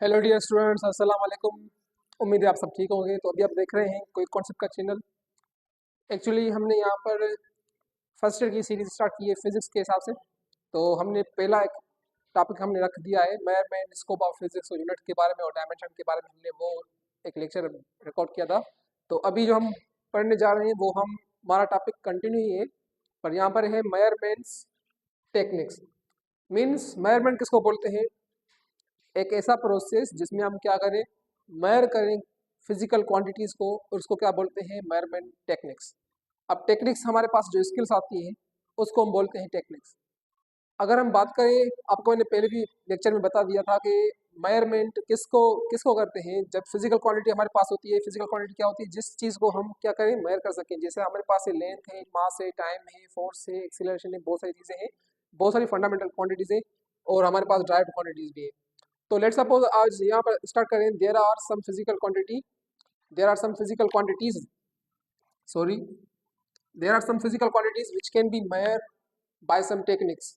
Hello dear students, अस्सलाम वालेकुम। उम्मीद है आप सब ठीक होंगे। तो अभी आप देख रहे हैं कोई कॉन्सेप्ट का चैनल। एक्चुअली हमने यहाँ पर फर्स्ट ईयर की सीरीज स्टार्ट की है फिजिक्स के हिसाब से। तो हमने पहला एक टॉपिक हमने रख दिया है मेजरमेंट, स्कोप ऑफ फिजिक्स और यूनिट के बारे में और डायमेंशन के बारे में हमने वो एक लेक्चर रिकॉर्ड किया था। तो अभी जो हम पढ़ने जा रहे हैं वो हम हमारा टॉपिक कंटिन्यू ही है, पर यहाँ पर है मेजरमेंट्स टेक्निक्स। मीन्स मेजरमेंट किसको बोलते हैं? एक ऐसा प्रोसेस जिसमें हम क्या करें, मेजर करें फिजिकल क्वांटिटीज को, और उसको क्या बोलते हैं? Measurement techniques. अब टेक्निक्स हमारे पास जो स्किल्स आती हैं उसको हम बोलते हैं टेक्निक्स। अगर हम बात करें, आपको मैंने पहले भी लेक्चर में बता दिया था कि मेजरमेंट किसको किसको करते हैं। जब फिजिकल क्वांटिटी हमारे पास होती है, फिजिकल क्वांटिटी क्या होती है? जिस चीज़ को हम क्या करें, मेजर कर सकें। जैसे हमारे पास है लेंथ है, मास है, टाइम है, फोर्स है, एक्सीलरेशन है, बहुत सारी चीज़ें हैं, बहुत सारी फंडामेंटल क्वांटिटीज है, और हमारे पास ड्राइव क्वांटिटीज भी है। तो लेट्स सपोज आज यहाँ पर स्टार्ट करें। There are some physical quantities sorry there are some physical quantities which can be measure by some techniques.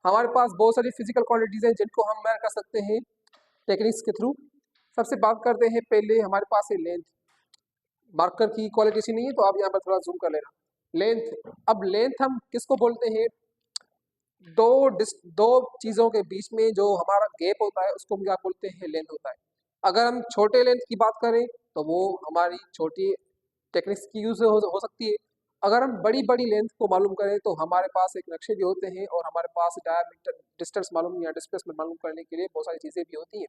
हमारे पास बहुत सारी फिजिकल क्वांटिटीज हैं जिनको हम मेयर कर सकते हैं टेक्निक्स के थ्रू। सबसे बात करते हैं, पहले हमारे पास है लेंथ। मार्कर की क्वालिटी अच्छी नहीं है तो आप यहाँ पर थोड़ा जूम कर लेना। लेंथ, अब लेंथ हम किसको बोलते हैं? दो चीज़ों के बीच में जो हमारा गैप होता है उसको हम क्या बोलते हैं? लेंथ होता है। अगर हम छोटे लेंथ की बात करें तो वो हमारी छोटी टेक्निक्स की यूज हो सकती है। अगर हम बड़ी बड़ी लेंथ को मालूम करें तो हमारे पास एक नक्शे भी होते हैं, और हमारे पास डायमीटर, डिस्टेंस मालूम या डिस्प्लेसमेंट मालूम करने के लिए बहुत सारी चीज़ें भी होती हैं।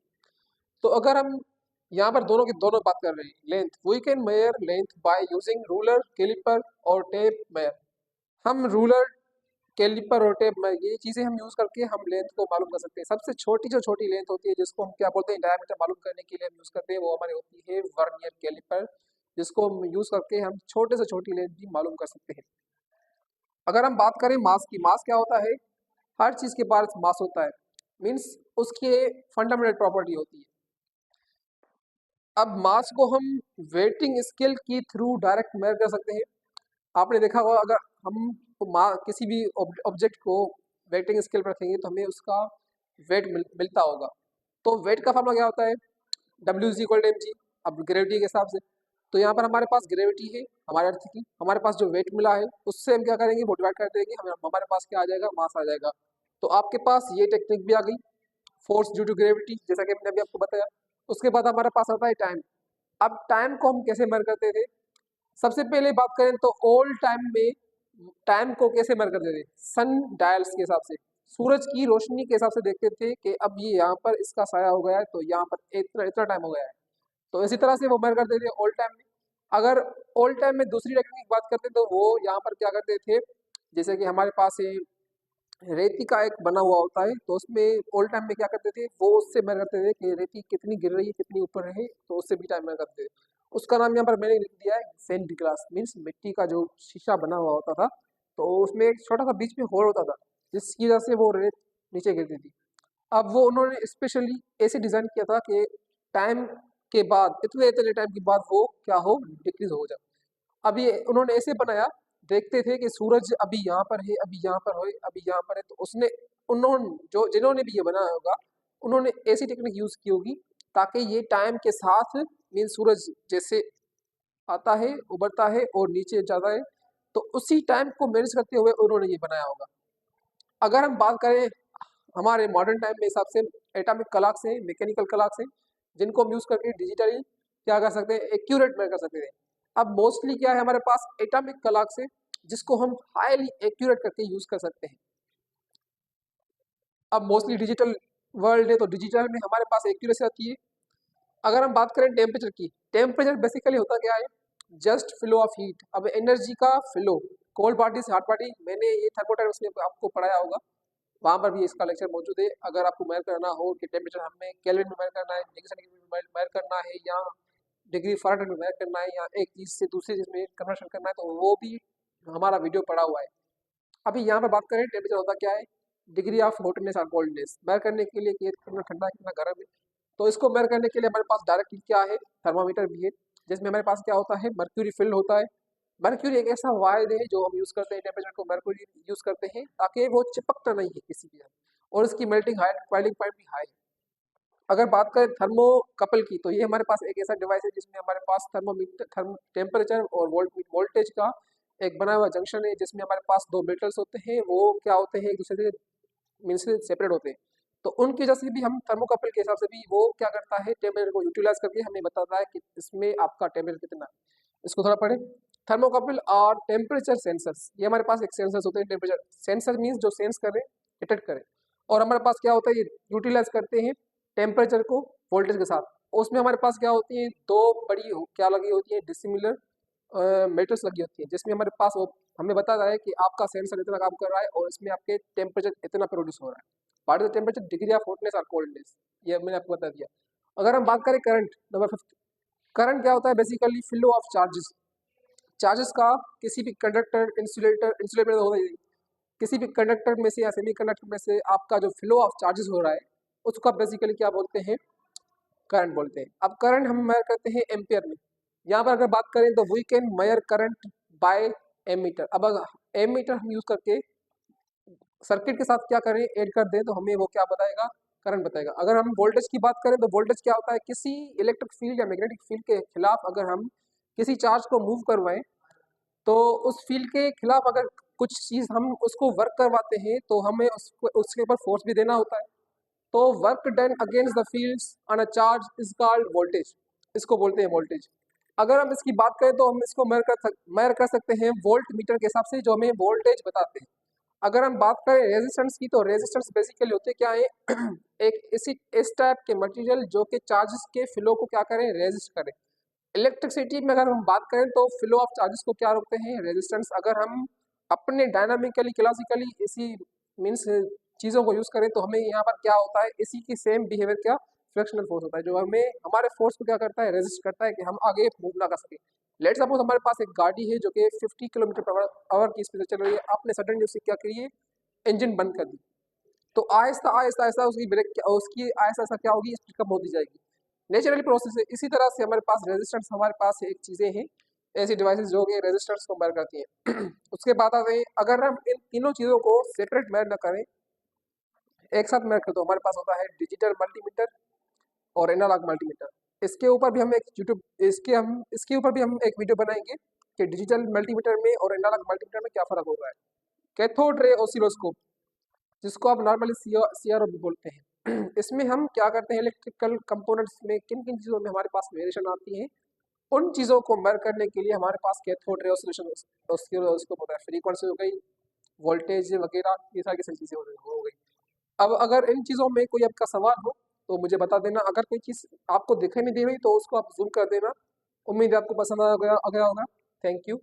तो अगर हम यहाँ पर दोनों की दोनों बात कर रहे हैं, length, we can measure length by using ruler, caliper और टेप मेयर। हम रूलर, कैलिपर और टेप में ये चीज़ें हम यूज़ करके हम लेंथ को मालूम कर सकते हैं। सबसे छोटी जो छोटी लेंथ होती है जिसको हम क्या बोलते हैं, डायमीटर मालूम करने के लिए हम यूज़ करते हैं, वो हमारी होती है वर्नियर कैलिपर, जिसको हम यूज़ करके हम छोटे से छोटी लेंथ भी मालूम कर सकते हैं। अगर हम बात करें मास की, मास क्या होता है? हर चीज़ के पास मास होता है, मीन्स उसकी फंडामेंटल प्रॉपर्टी होती है। अब मास को हम वेटिंग स्केल की थ्रू डायरेक्ट मेजर कर सकते हैं। आपने देखा होगा, अगर हम किसी भी ऑब्जेक्ट को वेटिंग स्केल पर रखेंगे तो हमें उसका वेट मिलता होगा। तो वेट का फार्मूला क्या होता है? W is equal to m g. अब ग्रेविटी के हिसाब से, तो यहाँ पर हमारे पास ग्रेविटी है हमारे अर्थ की, हमारे पास जो वेट मिला है उससे हम क्या करेंगे, वो डिवाइड कर देंगे, हमें हमारे पास क्या आ जाएगा? मास आ जाएगा। तो आपके पास ये टेक्निक भी आ गई, फोर्स ड्यू टू ग्रेविटी, जैसा कि मैंने अभी आपको बताया। उसके बाद हमारे पास आता है टाइम। अब टाइम को हम कैसे मेजर करते थे? सबसे पहले बात करें तो ओल्ड टाइम में टाइम को कैसे मेजर करते थे? सन डायल्स के हिसाब से, सूरज की रोशनी के हिसाब से देखते थे कि अब ये यहाँ पर इसका साया हो गया है तो यहाँ पर इतना इतना टाइम हो गया है। तो इसी तरह से वो मेजर करते थे ओल्ड टाइम में। अगर ओल्ड टाइम में दूसरी टेक्निक की बात करते तो वो यहाँ पर क्या करते थे, जैसे कि हमारे पास है रेती का एक बना हुआ होता है, तो उसमें ओल्ड टाइम में क्या करते थे, वो उससे मेजर करते थे कि रेती कितनी गिर रही है, कितनी ऊपर है, तो उससे भी टाइम मेजर करते थे। उसका नाम यहाँ पर मैंने लिख दिया है सेंट ग्लास, मीन्स मिट्टी का जो शीशा बना हुआ होता था, तो उसमें एक छोटा सा बीच में होल होता था जिसकी वजह से वो रेत नीचे गिरती थी। अब वो उन्होंने स्पेशली ऐसे डिज़ाइन किया था कि टाइम के बाद, इतने इतने टाइम के बाद वो क्या हो, डिक्रीज हो जाए। अब ये उन्होंने ऐसे बनाया, देखते थे कि सूरज अभी यहाँ पर है, अभी यहाँ पर है, अभी यहाँ पर है, तो उसने उन्होंने जो जिन्होंने भी ये बनाया होगा उन्होंने ऐसी टेक्निक यूज की होगी ताकि ये टाइम के साथ, मीन सूरज जैसे आता है, उभरता है और नीचे जाता है, तो उसी टाइम को मैनेज करते हुए उन्होंने ये बनाया होगा। अगर हम बात करें हमारे मॉडर्न टाइम में हिसाब से, एटॉमिक क्लॉक्स हैं, मैकेनिकल क्लॉक्स हैं, जिनको हम यूज करके डिजिटली क्या कर सकते हैं, एक्यूरेट में कर सकते हैं। अब मोस्टली क्या है, हमारे पास एटॉमिक क्लॉक्स है जिसको हम हाईली एक्यूरेट करके यूज कर सकते हैं। अब मोस्टली डिजिटल वर्ल्ड है तो डिजिटल में हमारे पास एक्यूरेसी आती है। अगर हम बात करें टेम्परेचर की, टेम्परेचर बेसिकली होता क्या है? Just flow of heat. अब एनर्जी का फ्लो, कोल्ड पार्टी से हॉट पार्टी, मैंने ये थर्मोडायनामिक्स में आपको पढ़ाया होगा, वहाँ पर भी इसका लेक्चर मौजूद है। अगर आपको मेजर करना हो कि टेम्परेचर हमें केल्विन में मेजर करना है, डिग्री सेंटीग्रेड में मेजर करना है, या डिग्री फ़ारेनहाइट में मेजर करना है, या एक चीज़ से दूसरी चीज़ में कन्वर्शन करना है, तो वो भी हमारा वीडियो पड़ा हुआ है। अभी यहाँ पर बात करें टेम्परेचर होता क्या है, डिग्री ऑफ हॉटनेस और कोल्डनेस मेजर करने के लिए कि कितना ठंडा कितना गर्म है। तो इसको मेजर करने के लिए हमारे पास डायरेक्टली क्या है, थर्मामीटर भी है, जिसमें हमारे पास क्या होता है, मर्क्यूरी फिल्ड होता है। मर्क्यूरी एक ऐसा वायद है जो हम यूज़ करते हैं, टेम्परेचर को मर्क्यूरी यूज़ करते हैं ताकि वो चिपकता नहीं है किसी भी, और इसकी मेल्टिंग हाइट, बॉइलिंग पॉइंट भी हाई है। अगर बात करें थर्मोकपल की, तो ये हमारे पास एक ऐसा डिवाइस है जिसमें हमारे पास थर्मोमीटर थर्म टेम्परेचर और वोल्टेज का एक बना हुआ जंक्शन है, जिसमें हमारे पास दो मेटल्स होते हैं, वो क्या होते हैं, एक दूसरे से मीन से सेपरेट होते हैं। तो उनकी वजह से भी हम थर्मोकपल के हिसाब से भी वो क्या करता है, टेम्परेचर को यूटिलाइज करके हमें बताता है कि इसमें आपका टेम्परेचर कितना है। इसको थोड़ा पढ़े। थर्मोकपल और टेम्परेचर सेंसर्स, ये हमारे पास एक सेंसर्स होते हैं। टेम्परेचर सेंसर मीन्स जो सेंस करें, डिटेक्ट करें। और हमारे पास क्या होता है, ये यूटिलाइज करते हैं टेम्परेचर को वोल्टेज के साथ। उसमें हमारे पास क्या होती है, दो बड़ी क्या लगी होती है, डिसिमिलर मेटल्स लगी होती है, जिसमें हमारे पास वो हमें बताता है कि आपका सेंसर इतना काम कर रहा है और इसमें आपके टेम्परेचर इतना प्रोड्यूस हो रहा है। What is the temperature, degree of hotness और कोल्डनेस, ये मैंने आपको बता दिया। अगर हम बात करें करंट, नंबर 5, करंट क्या होता है, basically flow of charges. Charges का किसी भी कंडक्टर, इंसुलेटर हो गई, किसी भी कंडक्टर में से या सेमी कंडक्टर में से आपका जो फ्लो ऑफ चार्जेस हो रहा है, उसको बेसिकली क्या बोलते हैं, करंट बोलते हैं। अब करंट हम मेजर करते हैं एम्पियर में। यहाँ पर अगर बात करें तो we can measure current by ammeter. अब अगर एमीटर हम यूज करके सर्किट के साथ क्या करें, ऐड कर दें, तो हमें वो क्या बताएगा, करंट बताएगा। अगर हम वोल्टेज की बात करें तो वोल्टेज क्या होता है, किसी इलेक्ट्रिक फील्ड या मैग्नेटिक फील्ड के खिलाफ अगर हम किसी चार्ज को मूव करवाएं, तो उस फील्ड के खिलाफ अगर कुछ चीज हम उसको वर्क करवाते हैं, तो हमें उसको उसके ऊपर फोर्स भी देना होता है। तो work done against the fields on a charge is called voltage, इसको बोलते हैं वोल्टेज। अगर हम इसकी बात करें तो हम इसको मेजर कर सकते हैं वोल्ट मीटर के हिसाब से, जो हमें वोल्टेज बताते हैं। अगर हम बात करें रेजिस्टेंस की, तो रेजिस्टेंस बेसिकली होते क्या है, एक इस टाइप के मटेरियल जो कि चार्जेस के फ्लो को क्या करें, रेजिस्ट करें। इलेक्ट्रिसिटी में अगर हम बात करें तो फ्लो ऑफ चार्जेस को क्या रोकते हैं, रेजिस्टेंस। अगर हम अपने डायनामिकली क्लासिकली इसी मीन्स चीज़ों को यूज़ करें, तो हमें यहाँ पर क्या होता है, इसी की सेम बिहेवियर क्या, फ्रिक्शनल फोर्स होता है, जो हमें हमारे फोर्स को क्या करता है, रेजिस्ट करता है कि हम आगे मूव ना कर सके। लेट सपोज हमारे पास एक गाड़ी है जो कि 50 किलोमीटर पर आवर की स्पीड से चल रही है, आपने सडनली उसकी क्या करी है, इंजन बंद कर दी। तो आहिस्ता आहिस्ता आहिस्ता उसकी ब्रेक, उसकी आहिस्ता आहिस्ता क्या होगी, स्पीड कम होती जाएगी। नेचुरली प्रोसेस है। इसी तरह से हमारे पास रेजिस्टेंस, हमारे पास एक चीज़ें हैं, ऐसी डिवाइसेस जो कि रेजिस्टेंस को मेजर करती हैं। उसके बाद आते हैं, अगर हम इन तीनों चीज़ों को सेपरेट मेजर न करें, एक साथ मेजर करें, तो हमारे पास होता है डिजिटल मल्टीमीटर और एनालॉग मल्टीमीटर। इसके ऊपर भी हम एक यूट्यूब इसके ऊपर भी हम एक वीडियो बनाएंगे कि डिजिटल मल्टीमीटर में और एनालॉग मल्टीमीटर में क्या फ़र्क हो रहा है। कैथोड रे ऑसिलोस्कोप, जिसको आप नॉर्मली सीआरओ भी बोलते हैं। इसमें हम क्या करते हैं, इलेक्ट्रिकल कंपोनेंट्स में किन किन चीज़ों में हमारे पास वेरिएशन आती है, उन चीज़ों को मेजर करने के लिए हमारे पास कैथोड रे ऑसिलेशन होता है। फ्रीक्वेंसी हो गई, वोल्टेज वगैरह, ये सारी की सारी चीज़ें हो गई। अब अगर इन चीज़ों में कोई आपका सवाल हो तो मुझे बता देना। अगर कोई चीज़ आपको दिखाई नहीं दे रही तो उसको आप जूम कर देना। उम्मीद है आपको पसंद आ गया होगा। Thank you.